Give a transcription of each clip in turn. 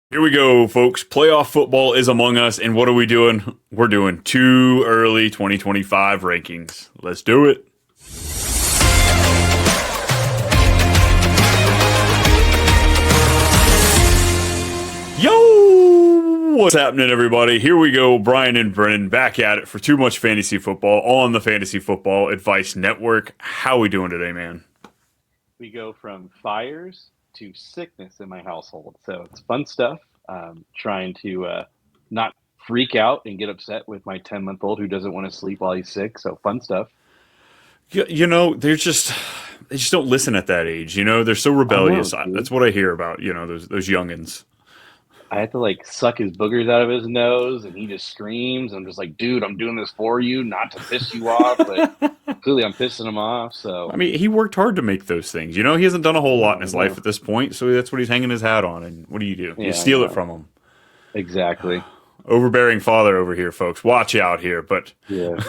Here we go, folks. Playoff football is among us, and what are we doing? We're doing too early 2025 rankings. Let's do it. Yo! What's happening, everybody? Here we go. Brian and Brennan back at it for Too Much Fantasy Football on the Fantasy Football Advice Network. How are we doing today, man? We go from fires to sickness in my household. So it's fun stuff. Trying to not freak out and get upset with my 10-month-old who doesn't want to sleep while he's sick. So fun stuff. You know, they just don't listen at that age. You know, they're so rebellious. That's what I hear about, those youngins. I had to suck his boogers out of his nose and he just screams. I'm just like, dude, I'm doing this for you, not to piss you off. But clearly I'm pissing him off. So I mean, he worked hard to make those things. You know, he hasn't done a whole lot in his life at this point. So that's what he's hanging his hat on. And what do? You steal it from him. Exactly. Overbearing father over here, folks. Watch out here. But yeah.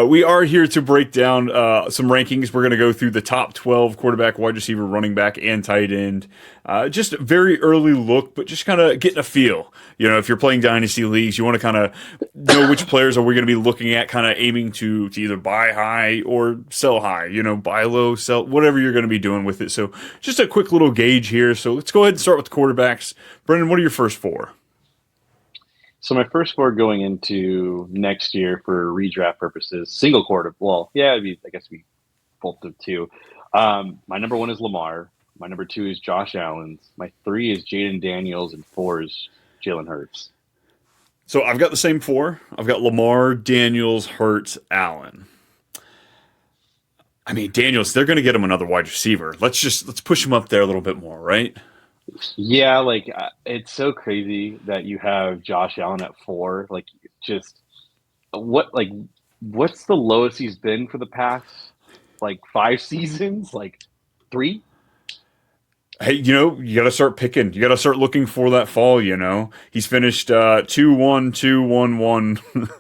We are here to break down some rankings. We're going to go through the top 12 quarterback, wide receiver, running back, and tight end. Just a very early look, but just kind of getting a feel. You know, if you're playing dynasty leagues, you want to kind of know which players are we going to be looking at, kind of aiming to either buy high or sell high. You know, buy low, sell, whatever you're going to be doing with it. So just a quick little gauge here. So let's go ahead and start with the quarterbacks. Brendan, what are your first four? So my first four going into next year for redraft purposes, single quarter. Well, yeah, I guess we both did two. My number one is Lamar. My number two is Josh Allen. My three is Jaden Daniels, and four is Jalen Hurts. So I've got the same four. I've got Lamar, Daniels, Hurts, Allen. I mean, Daniels, they're going to get him another wide receiver. Let's push him up there a little bit more, right? Yeah, it's so crazy that you have Josh Allen at four. What's the lowest he's been for the past 5 seasons? 3? Hey, you got to start picking. You got to start looking for that fall. He's finished 2-1, 2-1-1.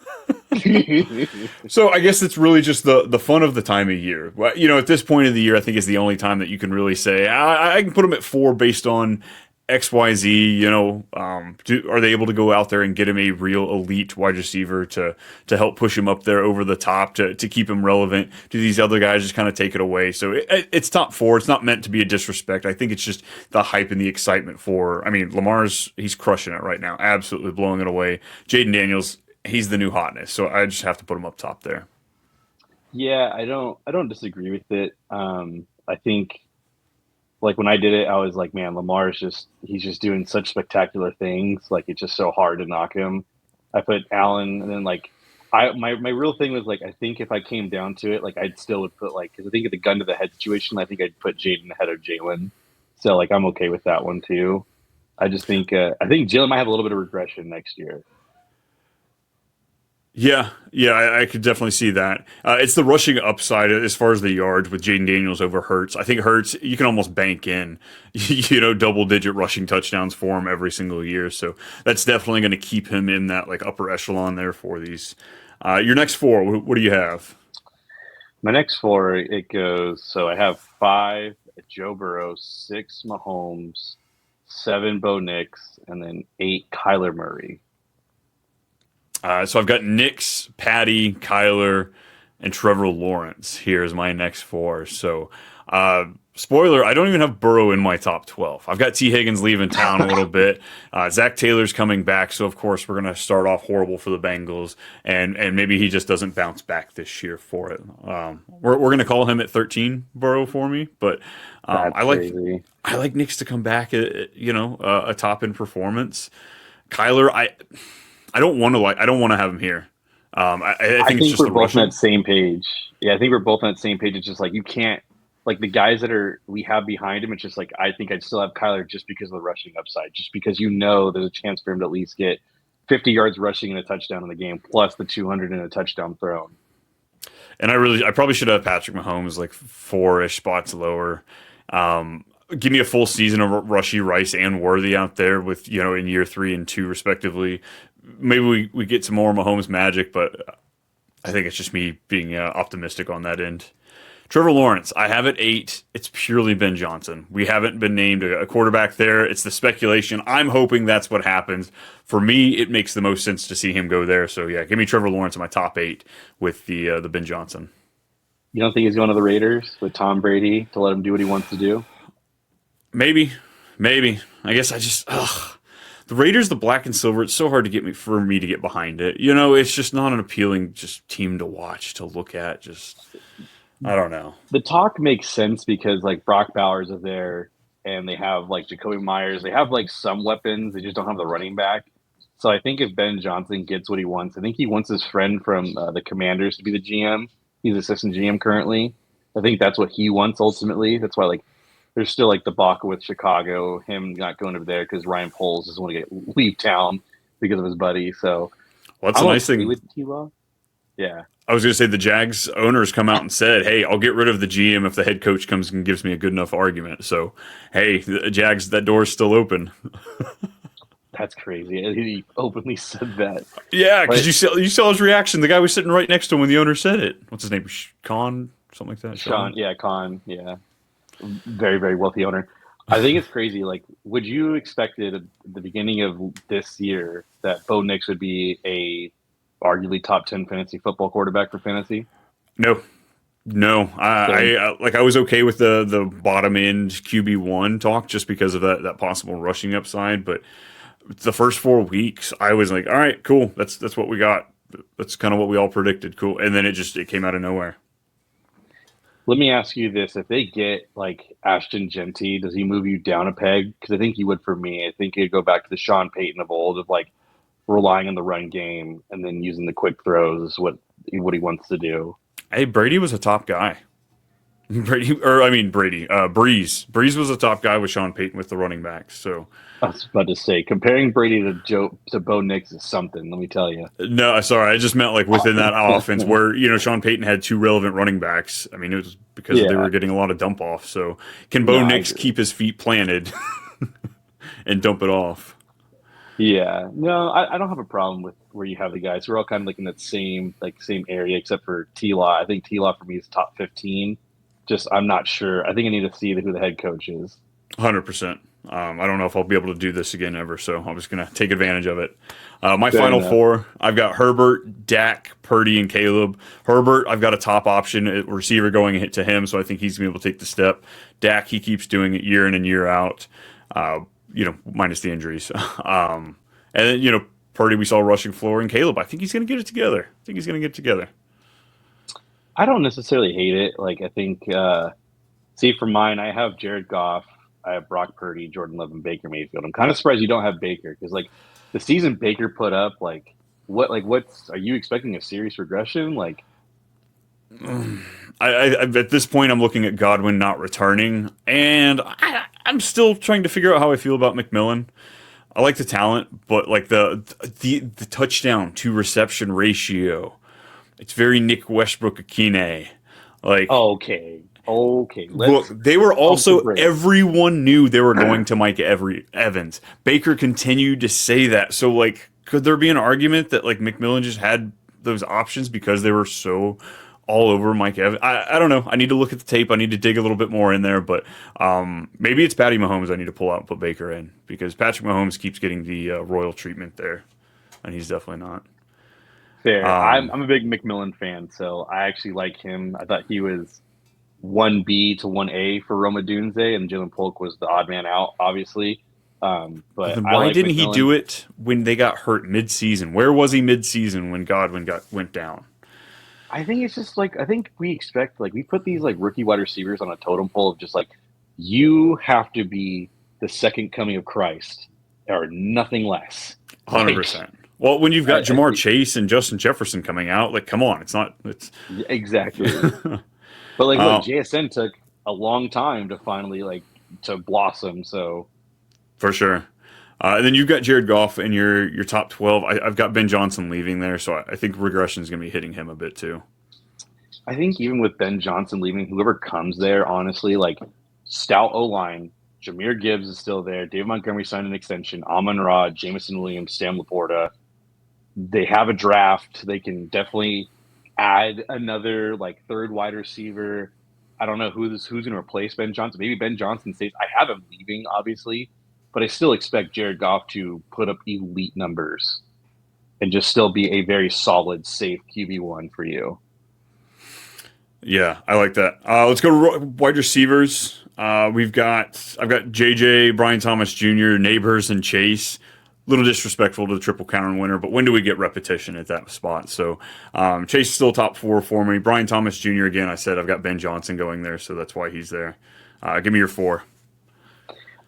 So I guess it's really just the fun of the time of year. At this point of the year, I think is the only time that you can really say I can put him at 4 based on XYZ. Are they able to go out there and get him a real elite wide receiver to help push him up there over the top to keep him relevant? Do these other guys just kind of take it away? So it's top 4. It's not meant to be a disrespect. I think it's just the hype and the excitement for. I mean, he's crushing it right now, absolutely blowing it away. Jaden Daniels. He's the new hotness, so I just have to put him up top there. Yeah, I don't disagree with it. I think, when I did it, I was like, man, he's just doing such spectacular things. It's just so hard to knock him. I put Allen, and then my real thing was I think if I came down to it, I'd still would put because I think at the gun to the head situation, I think I'd put Jaden ahead of Jalen. So I'm okay with that one too. I just think Jalen might have a little bit of regression next year. Yeah, I could definitely see that. It's the rushing upside as far as the yards with Jaden Daniels over Hurts. I think Hurts, you can almost bank in, double-digit rushing touchdowns for him every single year. So that's definitely going to keep him in that upper echelon there for these. Your next four, what do you have? My next four, it goes. So I have 5 Joe Burrow, 6 Mahomes, 7 Bo Nix, and then 8 Kyler Murray. So I've got Nix, Patty, Kyler, and Trevor Lawrence here as my next 4. So, spoiler, I don't even have Burrow in my top 12. I've got T. Higgins leaving town a little bit. Zach Taylor's coming back, so of course we're going to start off horrible for the Bengals, and maybe he just doesn't bounce back this year for it. We're going to call him at 13, Burrow, for me, but I like Nix to come back at a top end performance. Kyler, I don't want to have him here. I think it's just we're both on that same page. Yeah, I think we're both on that same page. It's just you can't the guys that we have behind him. It's just I think I'd still have Kyler just because of the rushing upside, just because there's a chance for him to at least get 50 yards rushing and a touchdown in the game, plus the 200 and a touchdown thrown. And I probably should have Patrick Mahomes 4-ish spots lower. Give me a full season of Rushy, Rice, and Worthy out there with in year 3 and 2 respectively. Maybe we get some more Mahomes magic, but I think it's just me being optimistic on that end. Trevor Lawrence, I have at 8. It's purely Ben Johnson. We haven't been named a quarterback there. It's the speculation. I'm hoping that's what happens. For me, it makes the most sense to see him go there. So yeah, give me Trevor Lawrence in my top 8 with the Ben Johnson. You don't think he's going to the Raiders with Tom Brady to let him do what he wants to do? Maybe, maybe. I guess I just the Raiders, the black and silver. It's so hard to get me for me to get behind it. You know, it's just not an appealing just team to watch to look at. Just I don't know. The talk makes sense because like Brock Bowers is there, and they have like Jacoby Myers. They have like some weapons. They just don't have the running back. So I think if Ben Johnson gets what he wants, I think he wants his friend from the Commanders to be the GM. He's assistant GM currently. I think that's what he wants ultimately. That's why like there's still like the debacle with Chicago, him not going over there because Ryan Poles doesn't want to get leave town because of his buddy. So Well, that's a nice thing. with T-Law. Yeah. I was going to say the Jags owners come out and said, "Hey, I'll get rid of the GM if the head coach comes and gives me a good enough argument." So, hey, the Jags, that door's still open. That's crazy. He openly said that. Yeah, because you saw his reaction. The guy was sitting right next to him when the owner said it. What's his name? Khan, something like that. Sean, yeah, Khan, yeah, very very wealthy owner. I think it's crazy. Like, would you expected at the beginning of this year that Bo Nix would be a arguably top 10 fantasy football quarterback for fantasy? No, no. I was okay with the bottom end QB1 talk just because of that possible rushing upside, but the first 4 weeks, I was like, all right, cool. That's what we got. That's kind of what we all predicted. Cool. And then it came out of nowhere. Let me ask you this: if they get like Ashton Genty, does he move you down a peg? Because I think he would for me. I think he'd go back to the Sean Payton of old, of like relying on the run game and then using the quick throws is what he wants to do. Hey, Brady was a top guy. Breeze. Breeze was a top guy with Sean Payton with the running backs. So I was about to say, comparing Brady to Bo Nix is something. Let me tell you. no, sorry, I just meant like within that offense where Sean Payton had 2 relevant running backs. I mean, it was because they were getting a lot of dump off. So can Bo Nix keep his feet planted and dump it off? Yeah, no, I don't have a problem with where you have the guys. We're all kind of like in that same area, except for T-Law. I think T-Law for me is top 15. Just I'm not sure. I think I need to see who the head coach is. 100%. I don't know if I'll be able to do this again ever, so I'm just going to take advantage of it. My final 4, I've got Herbert, Dak, Purdy, and Caleb. Herbert, I've got a top option receiver going to him, so I think he's going to be able to take the step. Dak, he keeps doing it year in and year out, minus the injuries. And then, Purdy, we saw rushing floor, and Caleb, I think he's going to get it together. I don't necessarily hate it. Like, I think, for mine, I have Jared Goff, I have Brock Purdy, Jordan Love, and Baker Mayfield. I'm kind of surprised you don't have Baker because, like, the season Baker put up, are you expecting a serious regression? Like, I at this point, I'm looking at Godwin not returning, and I'm still trying to figure out how I feel about McMillan. I like the talent, but like the touchdown to reception ratio, it's very Nick Westbrook-Akine. Like, okay. Look, they were also, everyone knew they were going to Mike Evans. Baker continued to say that. So, like, could there be an argument that, like, McMillan just had those options because they were so all over Mike Evans? I don't know. I need to look at the tape. I need to dig a little bit more in there. But maybe it's Patty Mahomes I need to pull out and put Baker in because Patrick Mahomes keeps getting the royal treatment there, and he's definitely not. Fair. I'm a big McMillan fan, so I actually like him. I thought he was 1B to 1A for Roma Dunze, and Jalen Polk was the odd man out, obviously. But then why didn't he do it when they got hurt mid-season? Where was he mid-season when Godwin went down? I think it's just like I think we expect we put these like rookie wide receivers on a totem pole of just like you have to be the second coming of Christ or nothing less. 100%. Well, when you've got Jamar Chase and Justin Jefferson coming out, like come on, it's exactly. But look, JSN took a long time to finally to blossom. So for sure. And then you've got Jared Goff in your top 12. I've got Ben Johnson leaving there, so I think regression is going to be hitting him a bit too. I think even with Ben Johnson leaving, whoever comes there, honestly, stout O-line, Jahmyr Gibbs is still there. David Montgomery signed an extension. Amon-Ra, Jameson Williams, Sam Laporta. They have a draft. They can definitely add another third wide receiver. I don't know who's going to replace Ben Johnson. Maybe Ben Johnson stays. I have him leaving, obviously, but I still expect Jared Goff to put up elite numbers and just still be a very solid, safe QB1 for you. Yeah, I like that. Let's go to wide receivers. I've got JJ, Brian Thomas Jr., Neighbors, and Chase. A little disrespectful to the triple counter winner, but when do we get repetition at that spot? So Chase is still top 4 for me. Brian Thomas Jr. again. I said I've got Ben Johnson going there, so that's why he's there. Give me your 4.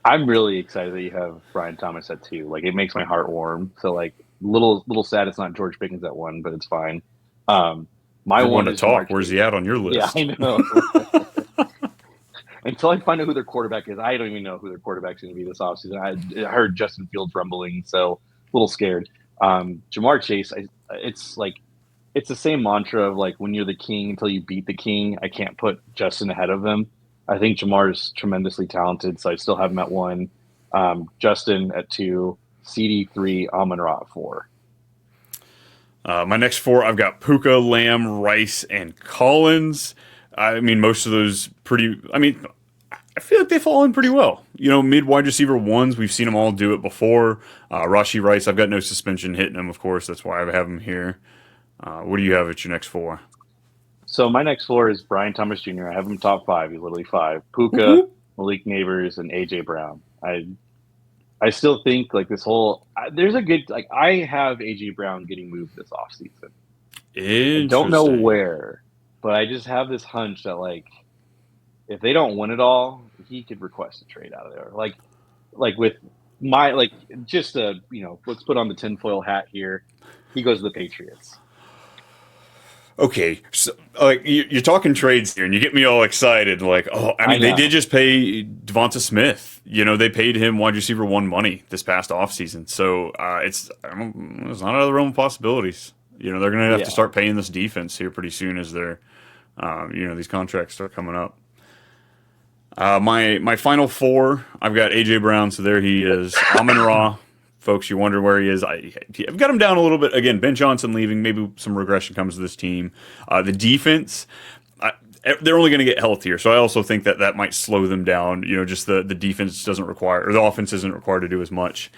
I'm really excited that you have Brian Thomas at 2. Like it makes my heart warm. So like little sad it's not George Pickens at 1, but it's fine. My You're one one to is Jamar talk. Where's Chase. he at on your Yeah, list? I know. Until I find out who their quarterback is, I don't even know who their quarterback's going to be this offseason. I heard Justin Fields rumbling, so a little scared. Jamar Chase, it's the same mantra of like when you're the king until you beat the king. I can't put Justin ahead of them. I think Jamar's tremendously talented, so I still have him at 1. Justin at 2, CD 3, Amon Ra at 4. My next 4, I've got Puka, Lamb, Rice, and Collins. I mean, most of those pretty. I mean, I feel like they fall in pretty well. You know, mid wide receiver ones, we've seen them all do it before. Rashi Rice, I've got no suspension hitting him, of course. That's why I have him here. What do you have at your next 4? So my next 4 is Brian Thomas Jr. I have him top 5. He's literally 5. Whoop, Puka, whoop. Malik Neighbors, and AJ Brown. I still think like this whole there's a good like I have AJ Brown getting moved this offseason. I don't know Interesting. where, but I just have this hunch that like if they don't win it all, he could request a trade out of there. Like with my like just let's put on the tinfoil hat here. He goes to the Patriots. Okay, so like you're talking trades here, and you get me all excited. Like, oh, I I mean, they did know. just pay Devonta Smith. You know, they paid him wide receiver 1 money this past offseason. So it's not out of the realm of possibilities. You know, they're going to have to Yeah. start paying this defense here pretty soon as these contracts start coming up. My final 4, I've got AJ Brown, so there he is. Amon Ra, folks, you wonder where he is. I've got him down a little bit. Again, Ben Johnson leaving, maybe some regression comes to this team. The defense, they're only going to get healthier, so I also think that might slow them down. You know, just the defense doesn't require, or the offense isn't required to do as much.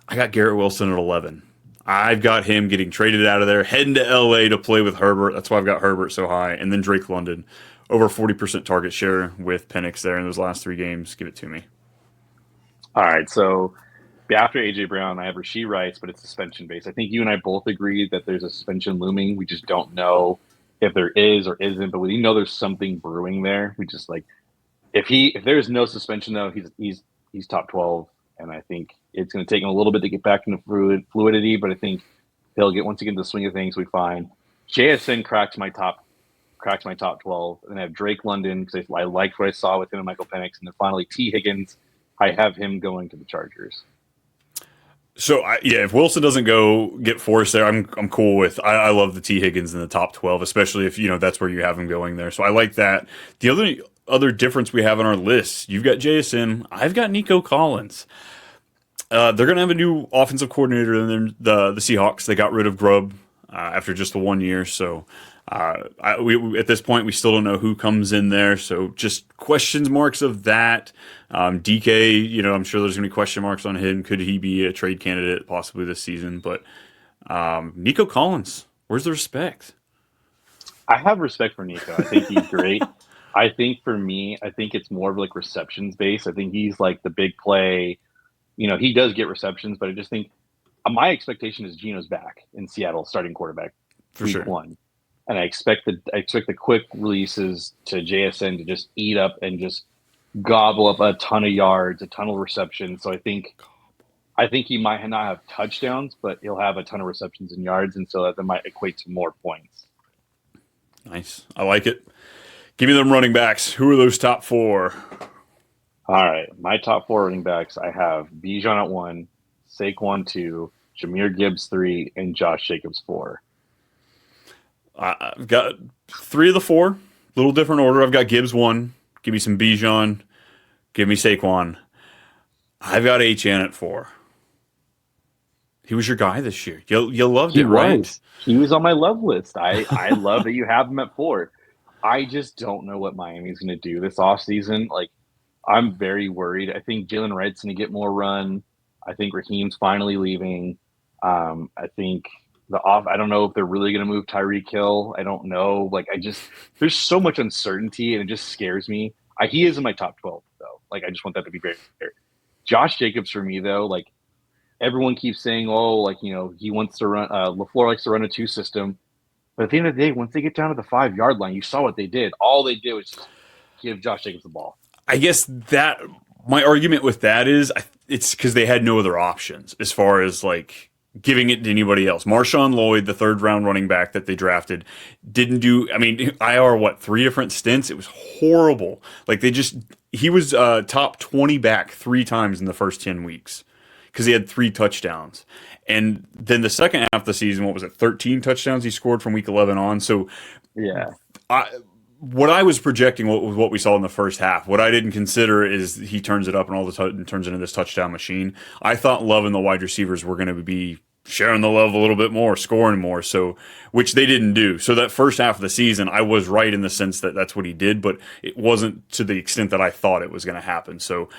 I got Garrett Wilson at 11. I've got him getting traded out of there, heading to LA to play with Herbert. That's why I've got Herbert so high. And then Drake London, over 40% target share with Penix there in those last 3 games. Give it to me. All right. So after AJ Brown, I have Rasheed Rice, but it's suspension based. I think you and I both agree that there's a suspension looming. We just don't know if there is or isn't, but we know there's something brewing there. We just like if there's no suspension though, he's top 12, and I think it's going to take him a little bit to get back into fluidity, but I think he'll get once he gets into the swing of things, we find JSN cracks my top 12, and I have Drake London because I liked what I saw with him and Michael Penix, and then finally T Higgins. I have him going to the Chargers. So yeah, if Wilson doesn't go get forced there, I'm cool with. I love the T Higgins in the top 12, especially if that's where you have him going there. So I like that. The other difference we have on our list, you've got JSN, I've got Nico Collins. They're going to have a new offensive coordinator in the Seahawks. They got rid of Grubb after just the 1 year. So at this point, we still don't know who comes in there. So just questions marks of that. DK, I'm sure there's going to be question marks on him. Could he be a trade candidate possibly this season? But Nico Collins, where's the respect? I have respect for Nico. I think he's great. I think for me, I think it's more of like receptions based. I think he's like the big play. He does get receptions, but I just think my expectation is Geno's back in Seattle, starting quarterback, For week sure. 1, and I expect the quick releases to JSN to just eat up and just gobble up a ton of yards, a ton of receptions. So I think he might not have touchdowns, but he'll have a ton of receptions and yards, and so that might equate to more points. Nice. I like it. Give me them running backs. Who are those top 4? All right, my top 4 running backs, I have Bijan at 1, Saquon 2, Jahmyr Gibbs 3, and Josh Jacobs 4. I've got 3 of the 4. Little different order. I've got Gibbs 1. Give me some Bijan. Give me Saquon. I've got HN at 4. He was your guy this year. You loved He it, right? was. He was on my love list. I love that you have him at 4. I just don't know what Miami's going to do this offseason. Like, I'm very worried. I think Jalen Wright's going to get more run. I think Raheem's finally leaving. I think I don't know if they're really going to move Tyreek Hill. I don't know. Like, there's so much uncertainty and it just scares me. He is in my top 12, though. Like, I just want that to be very clear. Josh Jacobs for me, though, like, everyone keeps saying, oh, like, he wants to run, LaFleur likes to run a two system. But at the end of the day, once they get down to the 5 yard line, you saw what they did. All they did was just give Josh Jacobs the ball. I guess that my argument with that is it's because they had no other options as far as like giving it to anybody else. Marshawn Lloyd, the third round running back that they drafted, didn't do. I mean, IR three different stints. It was horrible. Like he was top 20 back 3 times in the first 10 weeks because he had 3 touchdowns. And then the second half of the season, what was it, 13 touchdowns he scored from week 11 on. So Yeah. What I was projecting was what we saw in the first half. What I didn't consider is he turns it up and all the and turns into this touchdown machine. I thought Love and the wide receivers were going to be sharing the love a little bit more, scoring more, so which they didn't do. So that first half of the season, I was right in the sense that that's what he did, but it wasn't to the extent that I thought it was going to happen. So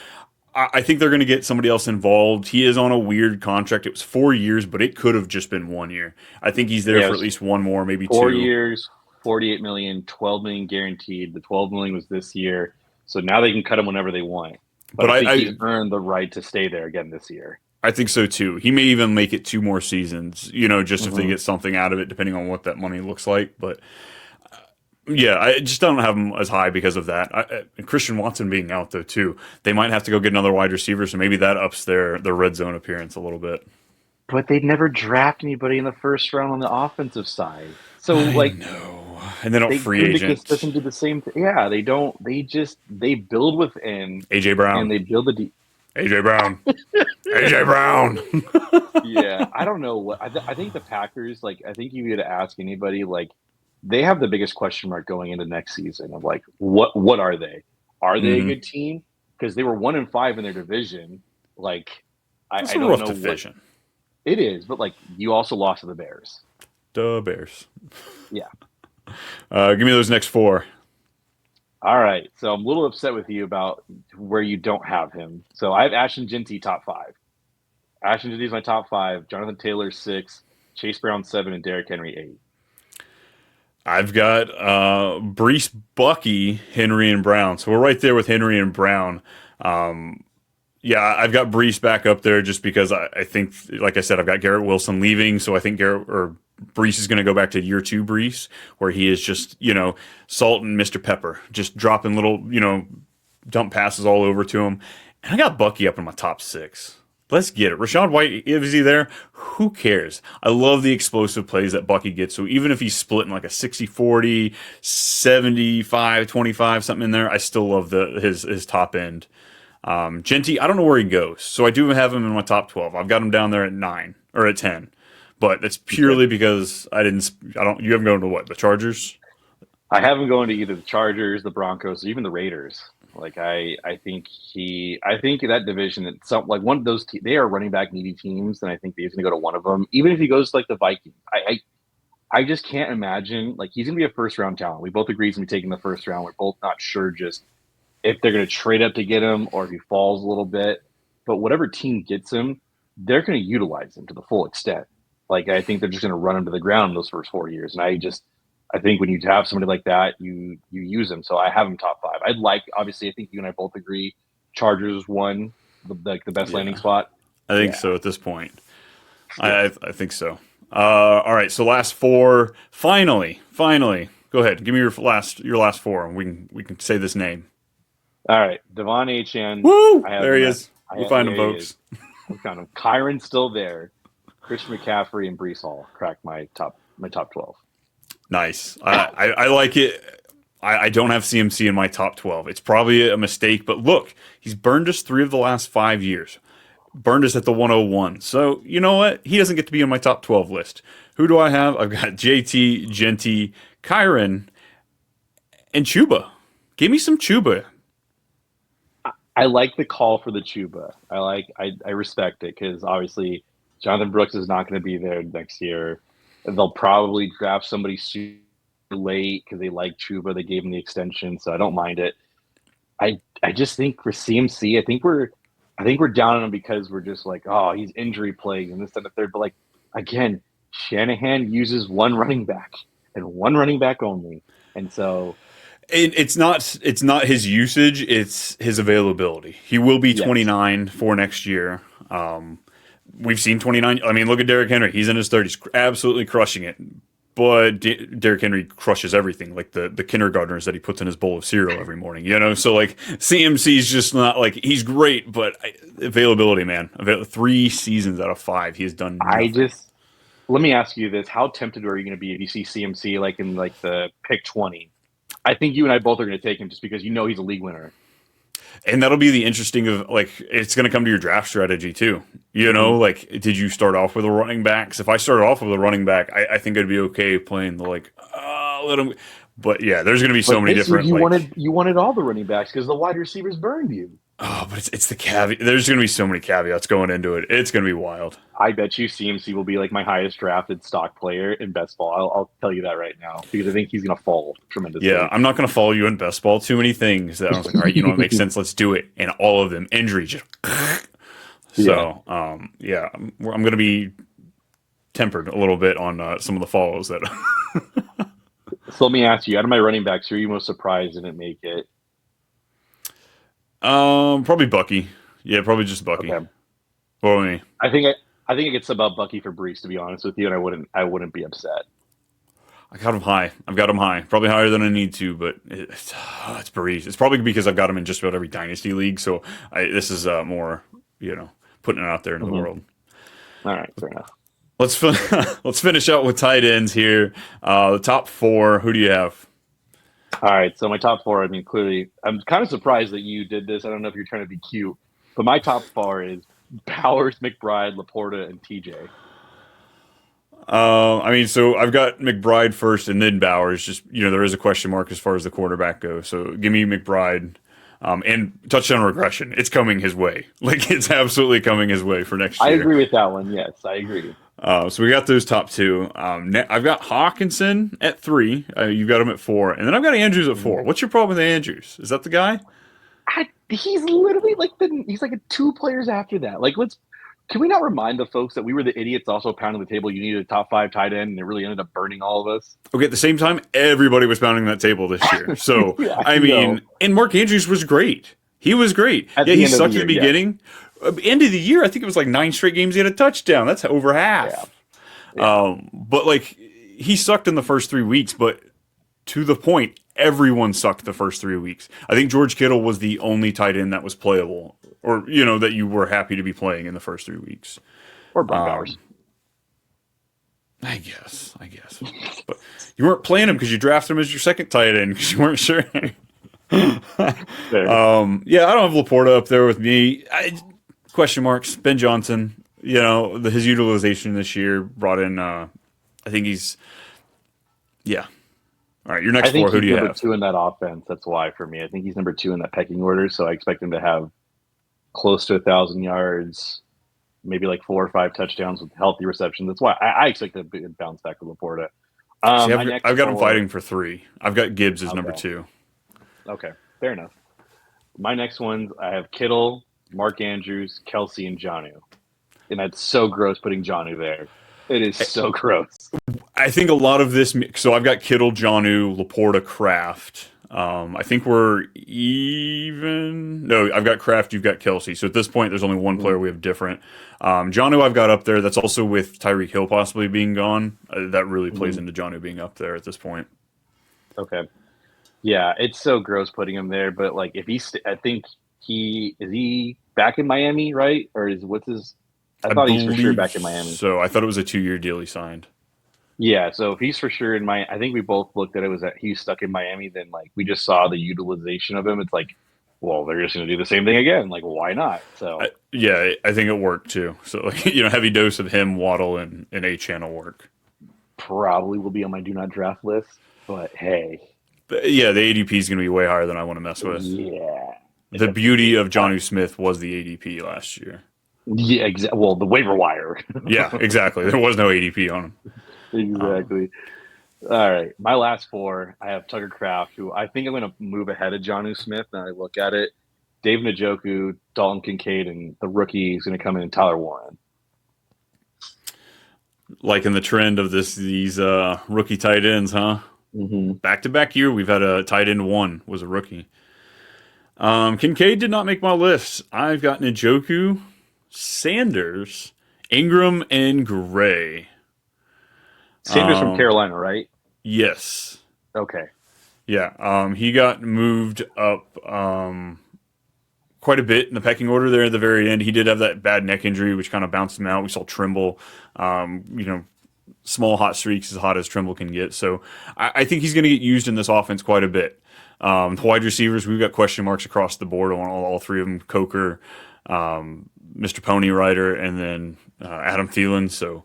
I think they're going to get somebody else involved. He is on a weird contract. It was 4 years, but it could have just been 1 year. I think he's there for at least one more, maybe 4 two. years, 48 million, 12 million guaranteed. The 12 million was this year. So now they can cut him whenever they want. But I think he's earned the right to stay there again this year. I think so too. He may even make it 2 more seasons, just if they get something out of it, depending on what that money looks like. But yeah, I just don't have him as high because of that. And Christian Watson being out though too, they might have to go get another wide receiver, so maybe that ups their red zone appearance a little bit. But they'd never draft anybody in the first round on the offensive side. So no, and they don't free agent. Doesn't do the same thing. Yeah, they don't. They build within AJ Brown and they build the deep. AJ Brown, AJ Brown. Yeah, I don't know what I think the Packers. Like, I think you had to ask anybody. Like, they have the biggest question mark going into next season of like what are they? Are they a good team? Because they were 1-5 in their division. Like, I don't know division. It is, but like you also lost to the Bears. The Bears. Yeah. Give me those next 4. All right. So I'm a little upset with you about where you don't have him. So I have Ashton Jeanty top 5. Ashton Jeanty is my top 5. Jonathan Taylor 6. Chase Brown 7, and Derrick Henry 8. I've got Brees, Bucky, Henry, and Brown. So we're right there with Henry and Brown. Yeah, I've got Brees back up there just because I think, like I said, I've got Garrett Wilson leaving. So I think Brees is going to go back to year 2 Brees, where he is just, salt and Mr. Pepper, just dropping little, dump passes all over to him. And I got Bucky up in my top 6. Let's get it. Rachaad White, is he there? Who cares? I love the explosive plays that Bucky gets. So even if he's splitting like a 60-40, 75-25, something in there, I still love his top end. Jeanty, I don't know where he goes. So I do have him in my top 12. I've got him down there at 9 or at 10. But that's purely because you haven't gone to what? The Chargers? I haven't gone to either the Chargers, the Broncos, or even the Raiders. Like I think that division, it's like one of those they are running back needy teams, and I think he's going to go to one of them. Even if he goes to like the Vikings, I just can't imagine, like, he's going to be a first round talent. We both agree he's going to be taking the first round. We're both not sure just if they're going to trade up to get him or if he falls a little bit. But whatever team gets him, they're going to utilize him to the full extent. Like, I think they're just going to run him to the ground in those first 4 years. And I think when you have somebody like that, you use them. So I have him top 5. Obviously, I think you and I both agree, Chargers won the best landing spot. I think so at this point. Yeah. I think so. All right, so last 4. Finally, go ahead. Give me your last 4. We can say this name. All right, Devon Achane. Woo! There he is. We'll find him, folks. We found him. Kyron's still there. Christian McCaffrey and Breece Hall cracked my top 12. Nice. I like it. I don't have CMC in my top 12. It's probably a mistake, but look, he's burned us 3 of the last 5 years. Burned us at the 101. So, you know what? He doesn't get to be on my top 12 list. Who do I have? I've got JT, Jeanty, Kyron, and Chuba. Give me some Chuba. I like the call for the Chuba. I respect it because obviously Jonathan Brooks is not going to be there next year. They'll probably draft somebody soon late because they like Chuba. They gave him the extension, so I don't mind it. I just think for CMC, I think we're down on him because we're just like, oh, he's injury plagued and this and the third. But like again, Shanahan uses one running back and one running back only, and so It's not his usage; it's his availability. He will be yes, 29 for next year. We've seen 29. I mean, look at Derrick Henry. He's in his 30s, absolutely crushing it. But Derrick Henry crushes everything, like the kindergartners that he puts in his bowl of cereal every morning. So like CMC's just not like he's great, but availability, man. 3 seasons out of 5, he has done I nothing. just let me ask you this: how tempted are you going to be if you see CMC like in like the pick 20? I think you and I both are going to take him just because he's a league winner. And that'll be the interesting of like it's going to come to your draft strategy too. Mm-hmm. Like did you start off with a running back? 'Cause if I started off with a running back, I think I'd be okay playing the like let him. But yeah, there's going to be so But many this year different like you wanted all the running backs because the wide receivers burned you. but it's the caveat. There's going to be so many caveats going into it. It's going to be wild. I bet you CMC will be like my highest drafted stock player in best ball. I'll tell you that right now because I think he's going to fall Yeah, tremendously. I'm not going to follow you in best ball. Too many things that I was like, all right, you know what makes sense. Let's do it. And all of them injury just. Yeah. So yeah, I'm going to be tempered a little bit on some of the follows that. So let me ask you: out of my running backs, who are you most surprised didn't make it? Probably Bucky. Yeah, probably just Bucky. Okay, What about me? I think it gets about Bucky for Brees to be honest with you, and I wouldn't be upset. I got him high. I've got him high. Probably higher than I need to, but it's Breeze. It's probably because I've got him in just about every dynasty league. So this is more, putting it out there into the Mm-hmm. world. All right, fair enough. Let's finish out with tight ends here. The top 4. Who do you have? All right, so my top four. I mean, clearly, I'm kind of surprised that you did this. I don't know if you're trying to be cute, but my top four is Powers, McBride, Laporta, and TJ. I mean, so I've got McBride first and then Bowers. Just there is a question mark as far as the quarterback goes. So give me McBride. And touchdown regression, it's coming his way. Like it's absolutely coming his way for next I year. agree with that one. Yes, I agree. So we got those top 2. I've got Hawkinson at 3. You've got him at 4, and then I've got Andrews at 4. What's your problem with Andrews? Is that the guy? He's literally like he's like 2 players after that. Like, can we not remind the folks that we were the idiots also pounding the table? You needed a top 5 tight end, and it really ended up burning all of us. Okay, at the same time, everybody was pounding that table this year. So Yeah, I mean, and Mark Andrews was great. He was great. At Yeah, the he end of the sucked at the year, beginning. End of the year, I think it was like 9 straight games he had a touchdown. That's over yeah, half. yeah. But like he sucked in the first 3 weeks, but to the point, everyone sucked the first 3 weeks. I think George Kittle was the only tight end that was playable, or that you were happy to be playing in the first 3 weeks. Or Brock Bowers. I guess, but you weren't playing him because you drafted him as your second tight end because you weren't sure. Yeah, I don't have Laporta up there with me. Question marks. Ben Johnson. His utilization this year brought in. I think he's. Yeah. All right, your next I think 4. Who do he's you number have? 2 in that offense. That's why for me. I think he's number 2 in that pecking order. So I expect him to have close to 1,000 yards, maybe like 4 or 5 touchdowns with healthy receptions. That's why I expect a big bounce back with Laporta. See, My next I've got him 4, fighting for 3. I've got Gibbs as number okay, 2. okay, fair enough. My next ones, I have Kittle, Mark Andrews, Kelsey, and Jonnu. And that's so gross putting Jonnu there. It is so gross. I think a lot of this. So I've got Kittle, Jonnu, Laporta, Kraft. I think we're even. No, I've got Kraft. You've got Kelsey. So at this point, there's only one player we have different. Jonnu, I've got up there. That's also with Tyreek Hill possibly being gone. That really plays into Jonnu being up there at this point. Okay. Yeah, it's so gross putting him there. But like, if I think he back in Miami, right? Or what's his? I I thought he's for sure believe back in Miami. so. I thought it was a 2-year deal he signed. Yeah, so if he's for sure in I think we both looked at it was that he's stuck in Miami. Then like we just saw the utilization of him. It's like, well, they're just going to do the same thing again. Like, why not? So Yeah, I think it worked too. So like, heavy dose of him, Waddle, and A channel work. probably will be on my do not draft list. But hey, But yeah, the ADP is going to be way higher than I want to mess with. yeah, The beauty of Jonnu Smith was the ADP last year. yeah, well, the waiver wire. Yeah, exactly. There was no ADP on him. Exactly. All right, my last four. I have Tucker Kraft, who I think I'm going to move ahead of Jonnu Smith. Now I look at it, Dave Njoku, Dalton Kincaid, and the rookie is going to come in, Tyler Warren. Like in the trend of these rookie tight ends, huh? Mm-hmm. Back to back year, we've had a tight end one was a rookie. Kincaid did not make my list. I've got Njoku, Sanders, Ingram, and Gray. Sanders from Carolina, right? Yes. Okay. Yeah. He got moved up quite a bit in the pecking order there at the very end. He did have that bad neck injury, which kind of bounced him out. We saw Trimble, small hot streaks as hot as Trimble can get. So I think he's going to get used in this offense quite a bit. The wide receivers, we've got question marks across the board on all three of them: Coker, Mr. Pony Rider, and then Adam Thielen. So,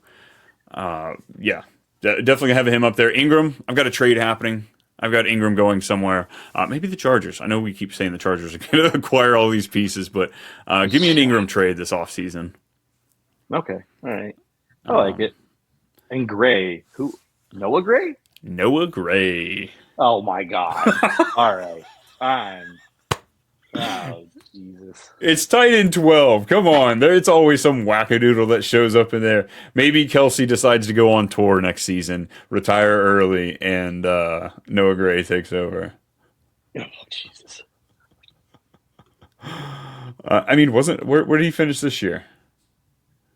yeah, definitely have him up there. Ingram, I've got a trade happening. I've got Ingram going somewhere. Maybe the Chargers. I know we keep saying the Chargers are going to acquire all these pieces, but give me an Ingram trade this offseason. Okay. All right. I like it. And Gray, who? Noah Gray? Noah Gray. Oh my God! All right, oh Jesus! It's tight end 12. Come on, it's always some wackadoodle that shows up in there. Maybe Kelsey decides to go on tour next season, retire early, and Noah Gray takes over. Oh Jesus! I mean, where did he finish this year?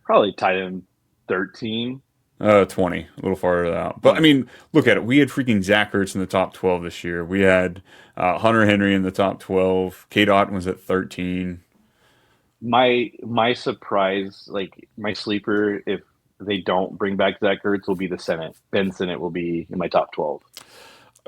Probably tight end 13. 20, a little farther out. But I mean, look at it. We had freaking Zach Ertz in the top 12 this year. We had Hunter Henry in the top 12. Kate Otten was at 13. My surprise, like my sleeper, if they don't bring back Zach Ertz, will be the Senate. Ben Sinnott will be in my top 12.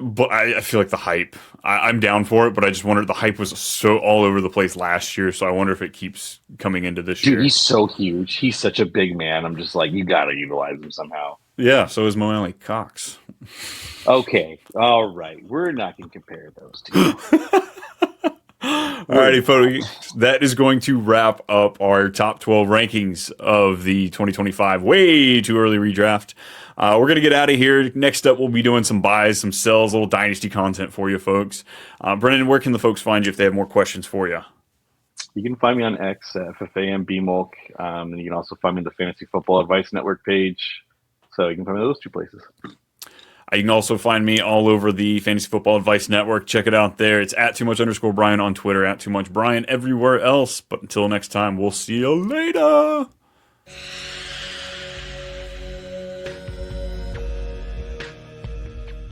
But I feel like the hype. I'm down for it, but I just wonder, the hype was so all over the place last year, so I wonder if it keeps coming into this year. Dude, he's so huge. He's such a big man. I'm just like, you got to utilize him somehow. Yeah, so is Mo Alley Cox. Okay, all right. We're not going to compare those two. Alrighty, folks. That is going to wrap up our top 12 rankings of the 2025 way too early redraft. We're going to get out of here. Next up, we'll be doing some buys, some sells, a little dynasty content for you folks. Brennan, where can the folks find you if they have more questions for you? You can find me on X at FFAMBMulk, and you can also find me on the Fantasy Football Advice Network page. So you can find me those two places. You can also find me all over the Fantasy Football Advice Network. Check it out there. It's at @too_much_Brian on Twitter, @too_much_Brian everywhere else. But until next time, we'll see you later.